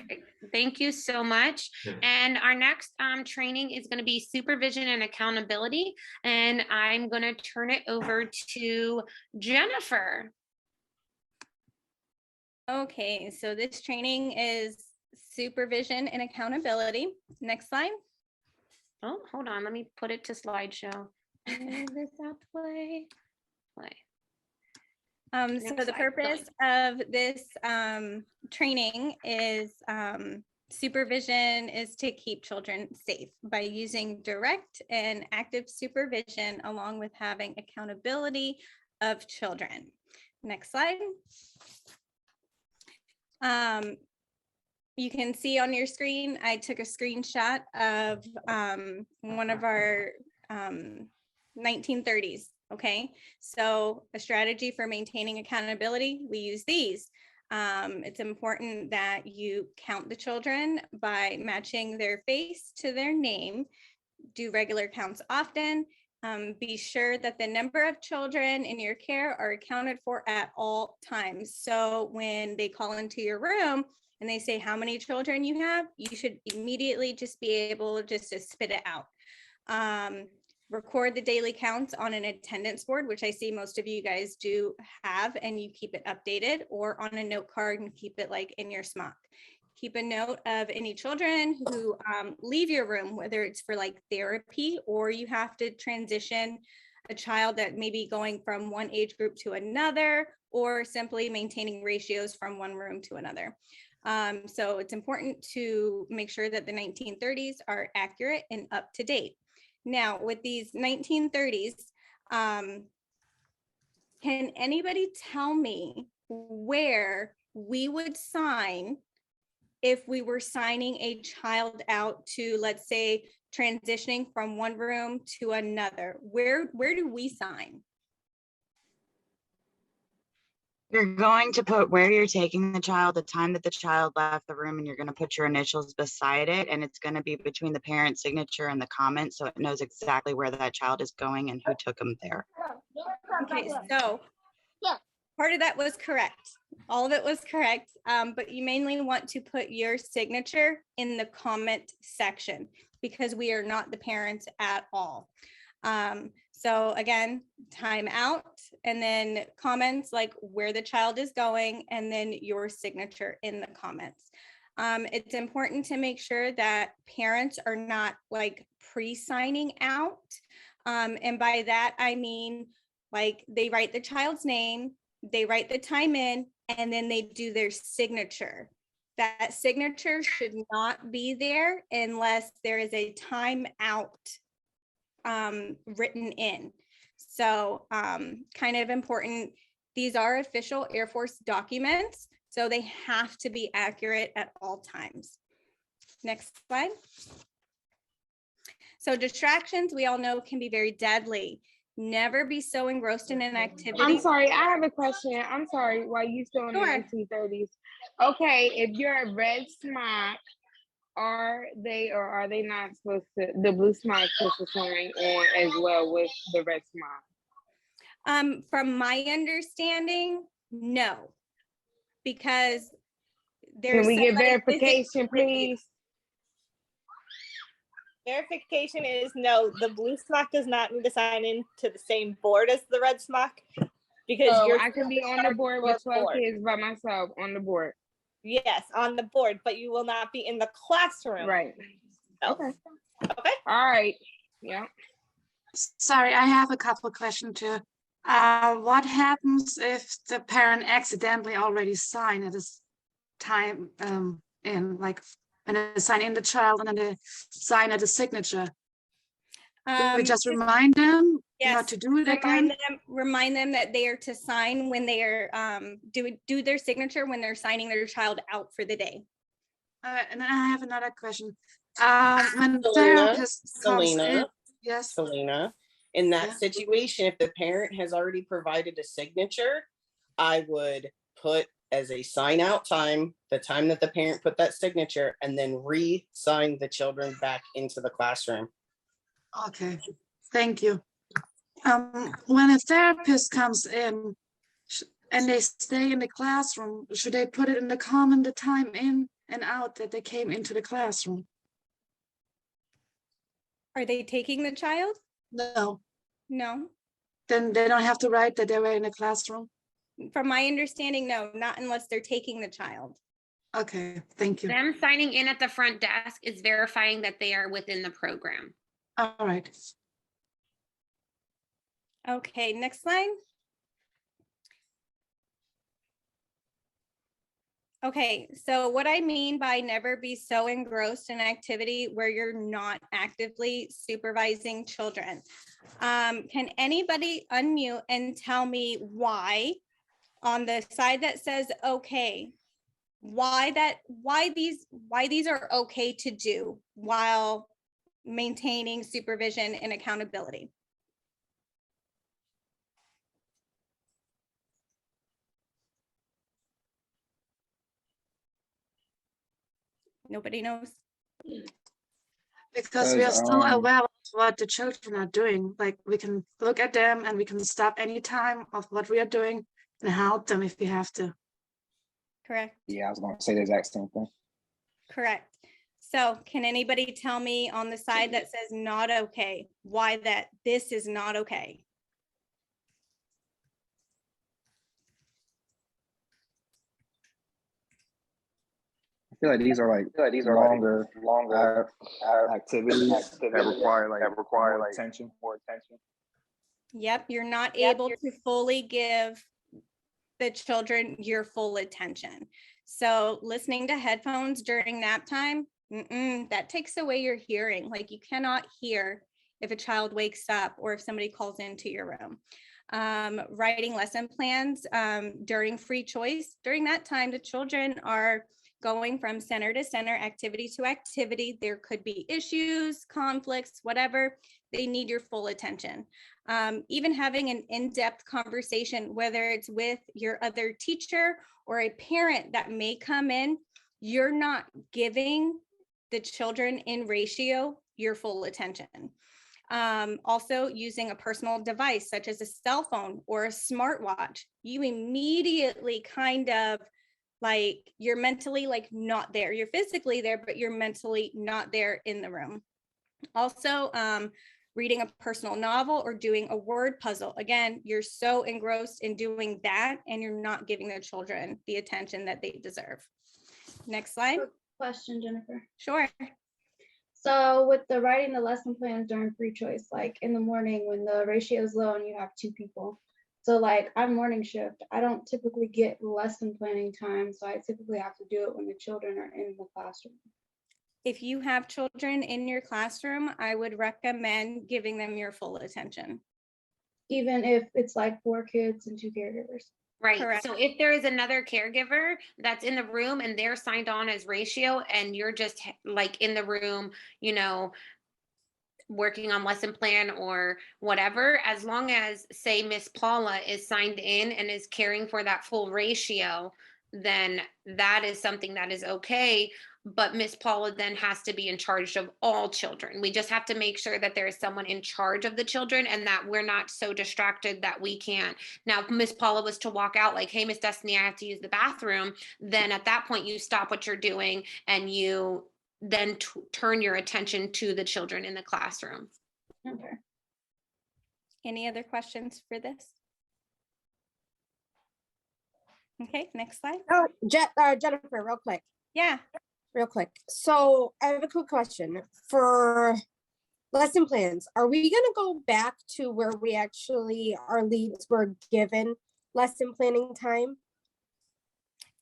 Perfect. Thank you so much. And our next training is going to be supervision and accountability. And I'm going to turn it over to Jennifer. Okay, so this training is supervision and accountability. Next slide. Oh, hold on. Let me put it to slideshow. This out play. So the purpose of this training is supervision is to keep children safe by using direct and active supervision along with having accountability of children. Next slide. You can see on your screen, I took a screenshot of one of our 1930s. Okay, so a strategy for maintaining accountability, we use these. It's important that you count the children by matching their face to their name, do regular counts often, be sure that the number of children in your care are accounted for at all times. So when they call into your room and they say how many children you have, you should immediately just be able just to spit it out. Record the daily counts on an attendance board, which I see most of you guys do have, and you keep it updated, or on a note card and keep it like in your smock. Keep a note of any children who leave your room, whether it's for like therapy or you have to transition a child that may be going from one age group to another, or simply maintaining ratios from one room to another. So it's important to make sure that the 1930s are accurate and up to date. Now, with these 1930s, can anybody tell me where we would sign if we were signing a child out to, let's say, transitioning from one room to another? Where do we sign? You're going to put where you're taking the child, the time that the child left the room, and you're going to put your initials beside it. And it's going to be between the parent signature and the comment, so it knows exactly where that child is going and who took them there. Okay, so part of that was correct. All of it was correct, but you mainly want to put your signature in the comment section because we are not the parents at all. So again, time out, and then comments like where the child is going, and then your signature in the comments. It's important to make sure that parents are not like pre-signing out. And by that, I mean, like they write the child's name, they write the time in, and then they do their signature. That signature should not be there unless there is a timeout written in. So kind of important. These are official Air Force documents, so they have to be accurate at all times. Next slide. So distractions, we all know, can be very deadly. Never be so engrossed in an activity. I'm sorry, I have a question. I'm sorry, while you still in the 1930s. Okay, if you're a red smock, are they or are they not supposed to, the blue smock supposed to sign on as well with the red smock? From my understanding, no, because there's. Can we get verification, please? Verification is no, the blue smock does not need to sign in to the same board as the red smock, because I can be on the board with 12 kids by myself on the board. Yes, on the board, but you will not be in the classroom. Right. So. Okay. Okay. All right. Yeah. Sorry, I have a couple of questions too. What happens if the parent accidentally already signed at this time in, like when they sign in the child and then they sign at the signature? Do we just remind them not to do it again? Remind them that they are to sign when they are do their signature when they're signing their child out for the day. And then I have another question. When the therapist comes in, yes, Selena, in that situation, if the parent has already provided a signature, I would put as a sign out time, the time that the parent put that signature, and then re-sign the children back into the classroom. Okay, thank you. When a therapist comes in and they stay in the classroom, should they put it in the comment, the time in, and out that they came into the classroom. Are they taking the child? No, No. then they don't have to write that they were in the classroom. From my understanding, no, not unless they're taking the child. Okay, thank you. Them signing in at the front desk is verifying that they are within the program. All right. Okay, next line. Okay, so what I mean by never be so engrossed in activity where you're not actively supervising children. Can anybody unmute and tell me why on the side that says okay, why these are okay to do while maintaining supervision and accountability? Nobody knows. Because we are so aware of what the children are doing. Like we can look at them and we can stop any time of what we are doing and help them if we have to. Correct. Yeah, I was going to say the exact same thing. Correct. So can anybody tell me on the side that says not okay, why that this is not okay? I feel like these are longer activities that require more attention. Yep, you're not able to fully give the children your full attention. So listening to headphones during nap time, that takes away your hearing. Like you cannot hear if a child wakes up or if somebody calls into your room. Writing lesson plans during free choice. During that time, the children are going from center to center, activity to activity. There could be issues, conflicts, whatever. They need your full attention. Even having an in-depth conversation, whether it's with your other teacher or a parent that may come in, you're not giving the children in ratio your full attention. Also using a personal device such as a cell phone or a smartwatch, you immediately kind of like you're mentally like not there. You're physically there, but you're mentally not there in the room. Also, reading a personal novel or doing a word puzzle. Again, you're so engrossed in doing that and you're not giving the children the attention that they deserve. Next slide. Question, Jennifer. Sure. So with the writing the lesson plans during free choice, like in the morning when the ratio is low and you have 2 people. So like I'm morning shift, I don't typically get lesson planning time. So I typically have to do it when the children are in the classroom. If you have children in your classroom, I would recommend giving them your full attention. Even if it's like 4 kids and 2 caregivers. Right. Correct. So if there is another caregiver that's in the room and they're signed on as ratio and you're just like in the room, you know, working on lesson plan or whatever, as long as say Miss Paula is signed in and is caring for that full ratio, then that is something that is okay. But Miss Paula then has to be in charge of all children. We just have to make sure that there is someone in charge of the children and that we're not so distracted that we can't. Now, if Miss Paula was to walk out like, hey, Miss Destiny, I have to use the bathroom, then at that point you stop what you're doing and you then turn your attention to the children in the classroom. Okay. Any other questions for this? Okay, next slide. Oh, Jennifer, real quick. Yeah. Real quick. So I have a quick question for lesson plans. Are we going to go back to where we actually, our leads were given lesson planning time?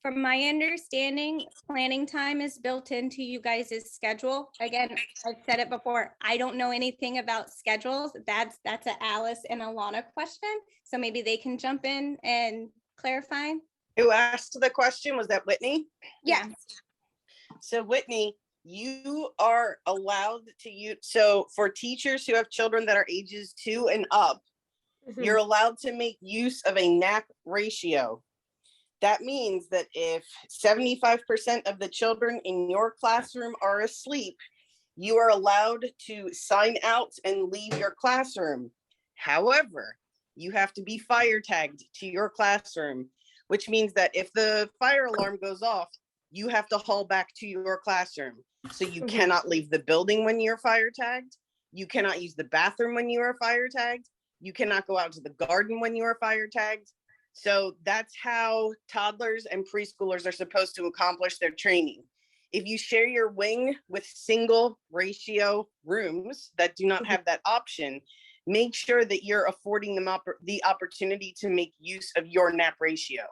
From my understanding, planning time is built into you guys' schedule. Again, I've said it before, I don't know anything about schedules. That's a Alice and Alana question. So maybe they can jump in and clarify. Who asked the question? Was that Whitney? Yeah. So Whitney, you are allowed to use, so for teachers who have children that are ages 2 and up, you're allowed to make use of a nap ratio. That means that if 75% of the children in your classroom are asleep, you are allowed to sign out and leave your classroom. However, you have to be fire tagged to your classroom, which means that if the fire alarm goes off, you have to haul back to your classroom. So you cannot leave the building when you're fire tagged. You cannot use the bathroom when you are fire tagged. You cannot go out to the garden when you are fire tagged. So that's how toddlers and preschoolers are supposed to accomplish their training. If you share your wing with single ratio rooms that do not have that option, make sure that you're affording them the opportunity to make use of your nap ratio.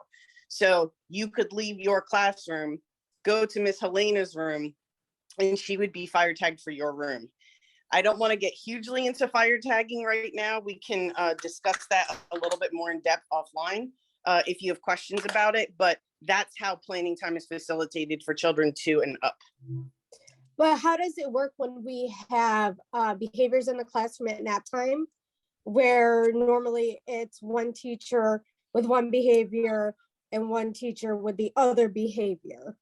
So you could leave your classroom, go to Miss Helena's room, and she would be fire tagged for your room. I don't want to get hugely into fire tagging right now. We can discuss that a little bit more in depth offline if you have questions about it, but that's how planning time is facilitated for children 2 and up. But how does it work when we have behaviors in the classroom at nap time, where normally it's one teacher with one behavior and one teacher with the other behavior?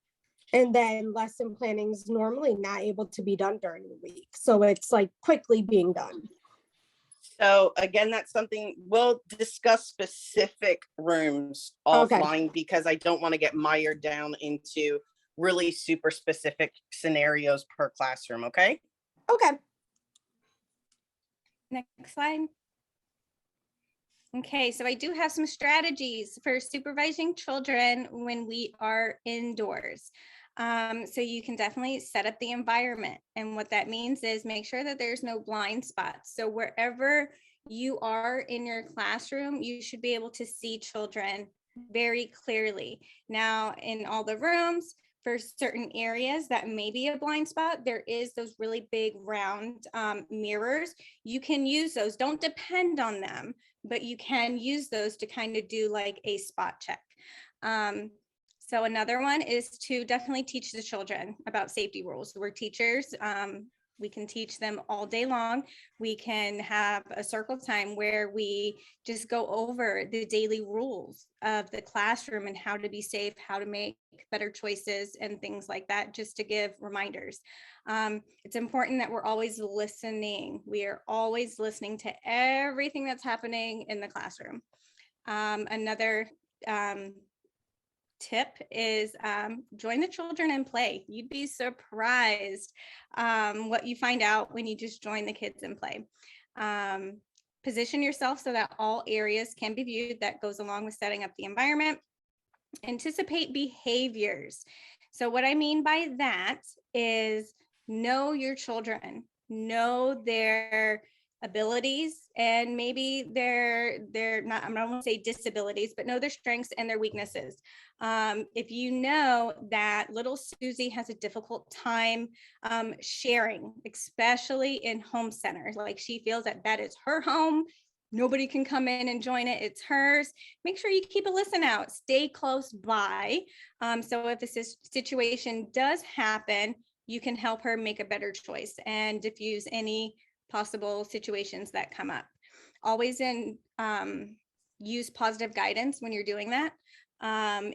And then lesson planning is normally not able to be done during the week. So it's like quickly being done. So again, that's something we'll discuss specific rooms offline, because I don't want to get mired down into really super specific scenarios per classroom. Okay. Okay. Next slide. Okay, so I do have some strategies for supervising children when we are indoors. So you can definitely set up the environment. And what that means is make sure that there's no blind spots. So wherever you are in your classroom, you should be able to see children very clearly. Now, in all the rooms, for certain areas that may be a blind spot, there is those really big round mirrors. You can use those. Don't depend on them, but you can use those to kind of do like a spot check. So another one is to definitely teach the children about safety rules. We're teachers. We can teach them all day long. We can have a circle time where we just go over the daily rules of the classroom and how to be safe, how to make better choices and things like that, just to give reminders. It's important that we're always listening. We are always listening to everything that's happening in the classroom. Another tip is join the children and play. You'd be surprised what you find out when you just join the kids and play. Position yourself so that all areas can be viewed. That goes along with setting up the environment. Anticipate behaviors. So what I mean by that is know your children, know their abilities, and maybe they're not, I'm not going to say disabilities, but know their strengths and their weaknesses. If you know that little Susie has a difficult time sharing, especially in home centers, like she feels that that is her home, nobody can come in and join it, it's hers, make sure you keep a listen out, stay close by. So if a situation does happen, you can help her make a better choice and diffuse any possible situations that come up. Always use positive guidance when you're doing that.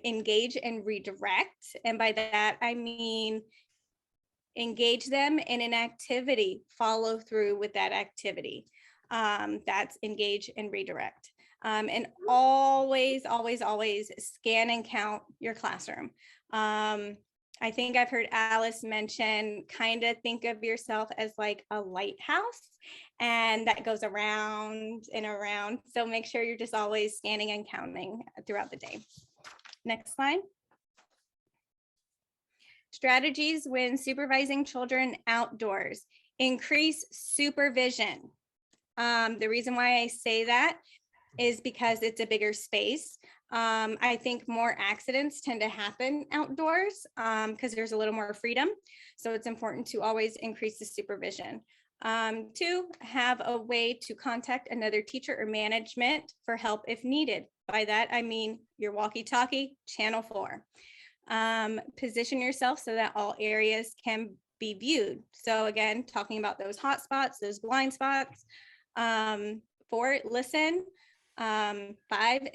Engage and redirect. And by that, I mean, engage them in an activity, follow through with that activity. That's engage and redirect. And always, always, always scan and count your classroom. I think I've heard Alice mention, kind of think of yourself as like a lighthouse, and that goes around and around. So make sure you're just always scanning and counting throughout the day. Next slide. Strategies when supervising children outdoors. Increase supervision. The reason why I say that is because it's a bigger space. I think more accidents tend to happen outdoors because there's a little more freedom. So it's important to always increase the supervision. 2, have a way to contact another teacher or management for help if needed. By that, I mean your walkie-talkie, channel 4. Position yourself so that all areas can be viewed. So again, talking about those hot spots, those blind spots. 4, listen. 5,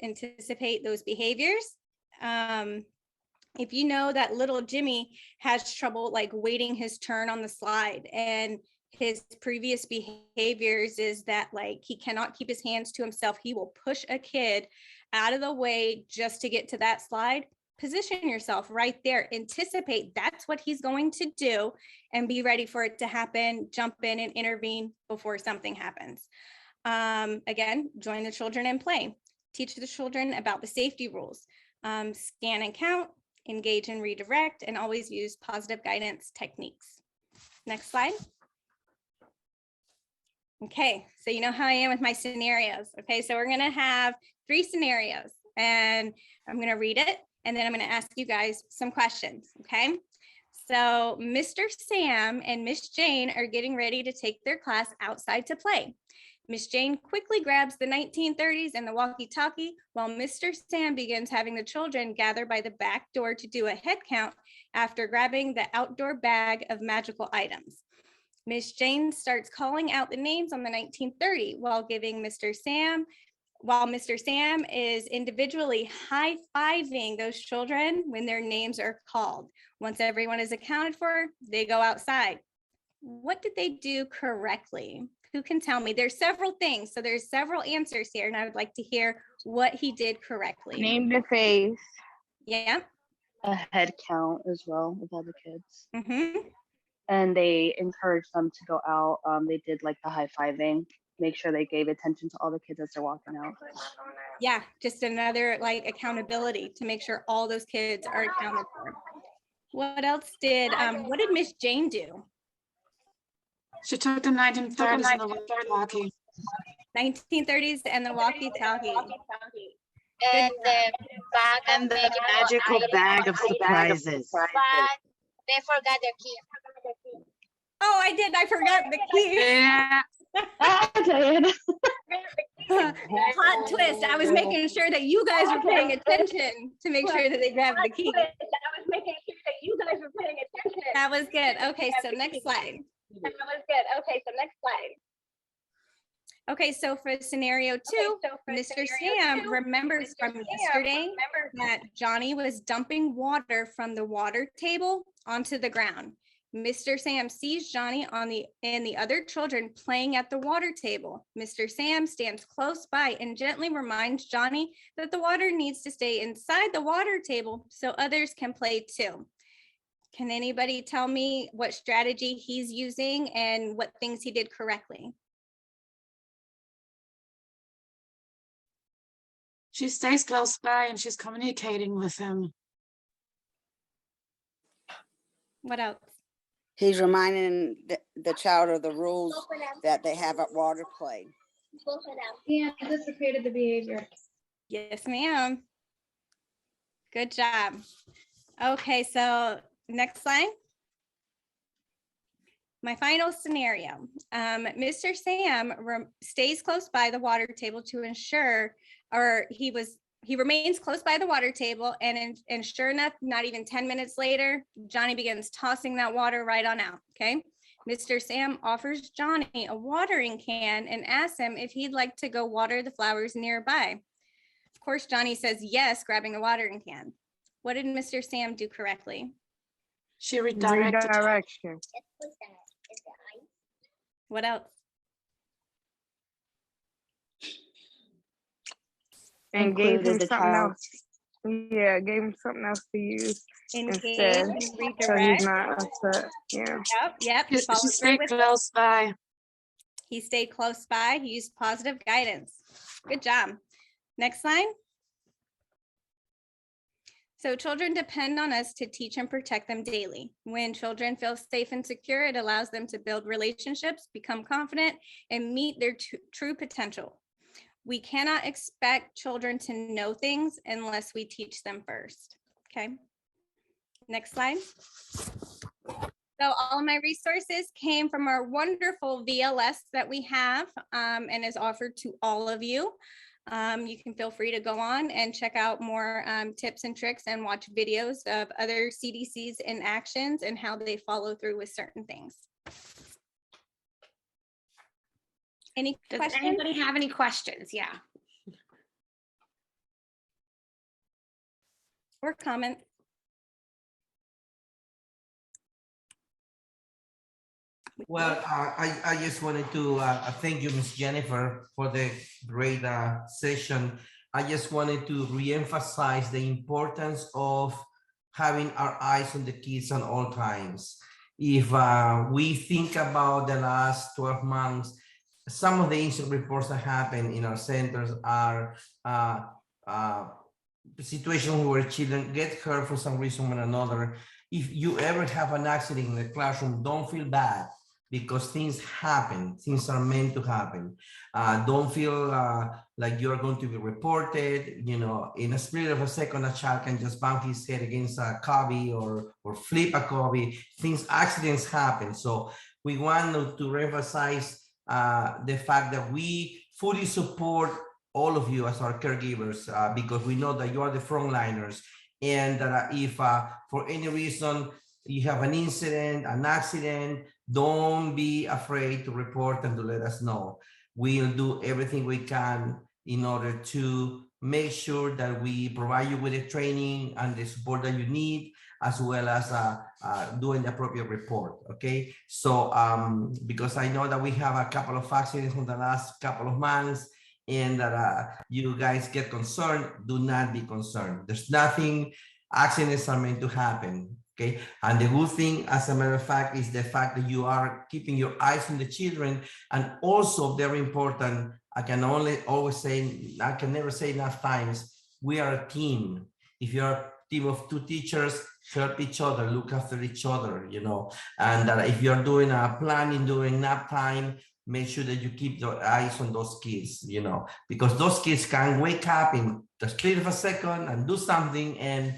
anticipate those behaviors. If you know that little Jimmy has trouble like waiting his turn on the slide, and his previous behaviors is that like he cannot keep his hands to himself, he will push a kid out of the way just to get to that slide, position yourself right there. Anticipate that's what he's going to do and be ready for it to happen. Jump in and intervene before something happens. Again, join the children and play. Teach the children about the safety rules. Scan and count, engage and redirect, and always use positive guidance techniques. Next slide. Okay, so you know how I am with my scenarios. Okay, so we're gonna have 3 scenarios and I'm gonna read it and then I'm gonna ask you guys some questions, okay? So Mr. Sam and Miss Jane are getting ready to take their class outside to play. Miss Jane quickly grabs the 1930s and the walkie-talkie while Mr. Sam begins having the children gather by the back door to do a head count after grabbing the outdoor bag of magical items. Miss Jane starts calling out the names on the 1930 while Mr. Sam is individually high-fiving those children when their names are called. Once everyone is accounted for, they go outside. What did they do correctly? Who can tell me? There's several things, so there's several answers here, and I would like to hear what he did correctly. Name the face. Yeah. A head count as well with all the kids. Mm-hmm. And they encouraged them to go out. They did like the high-fiving, make sure they gave attention to all the kids as they're walking out. Yeah, just another like accountability to make sure all those kids are accounted for. What else did, what did Miss Jane do? She took the 1930s and the walkie-talkie. 1930s and the walkie-talkie. And the magical bag of surprises. but they forgot their key. Oh, I did. I forgot the key. Yeah. I did. Plot twist. I was making sure that you guys were paying attention to make sure that they grabbed the key. That was good. Okay, so next slide. Okay, so for scenario 2, Mr. Sam remembers from yesterday that Johnny was dumping water from the water table onto the ground. Mr. Sam sees Johnny and the other children playing at the water table. Mr. Sam stands close by and gently reminds Johnny that the water needs to stay inside the water table so others can play too. Can anybody tell me what strategy he's using and what things he did correctly? She stays close by and she's communicating with him. What else? He's reminding the child of the rules that they have at water play. Yeah, anticipated the behavior. Yes, ma'am. Good job. Okay, so next slide. My final scenario. Mr. Sam stays close by the water table to ensure, or he remains close by the water table, and sure enough, not even 10 minutes later, Johnny begins tossing that water right on out, okay? Mr. Sam offers Johnny a watering can and asks him if he'd like to go water the flowers nearby. Of course, Johnny says yes, grabbing the watering can. What did Mr. Sam do correctly? She redirected. Redirection. What else? And gave him Included the something child. else. Yeah, gave him something else to use Engage instead, and so redirect. he's not upset. Yeah. Yep. She Follow through stayed with it. close by. He stayed close by. He used positive guidance. Good job. Next slide. So children depend on us to teach and protect them daily. When children feel safe and secure, it allows them to build relationships, become confident, and meet their true potential. We cannot expect children to know things unless we teach them first. Okay. Next slide. So all of my resources came from our wonderful VLS that we have and is offered to all of you. You can feel free to go on and check out more tips and tricks and watch videos of other CDCs in actions and how they follow through with certain things. Any Does questions? anybody have any questions? Yeah. Or comments? Well, I just wanted to thank you, Ms. Jennifer, for the great session. I just wanted to reemphasize the importance of having our eyes on the kids at all times. If we think about the last 12 months, some of the incident reports that happen in our centers are situations where children get hurt for some reason or another. If you ever have an accident in the classroom, don't feel bad, because things happen. Things are meant to happen. Don't feel like you're going to be reported. You know, in a split of a second, a child can just bump his head against a cubby or flip a cubby. Accidents happen. So we want to reemphasize the fact that we fully support all of you as our caregivers, because we know that you are the frontliners, and that if for any reason you have an incident, an accident, don't be afraid to report and to let us know. We'll do everything we can in order to make sure that we provide you with the training and the support that you need, as well as doing the appropriate report. Okay, so because I know that we have a couple of accidents in the last couple of months, and that you guys get concerned, do not be concerned. There's nothing. Accidents are meant to happen. Okay, and the good thing, as a matter of fact, is the fact that you are keeping your eyes on the children. And also very important, I can never say enough times, we are a team. If you're a team of 2 teachers, help each other, look after each other, you know. And if you're doing a planning during nap time, make sure that you keep your eyes on those kids, you know, because those kids can wake up in the split of a second and do something, and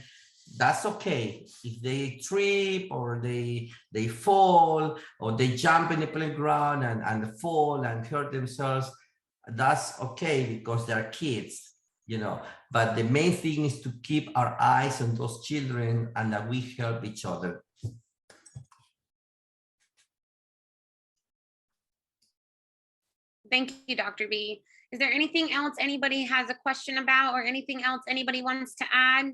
that's okay. If they trip or they fall or they jump in the playground and fall and hurt themselves, that's okay, because they're kids, you know. But the main thing is to keep our eyes on those children and that we help each other. Thank you, Dr. B. Is there anything else anybody has a question about, or anything else anybody wants to add?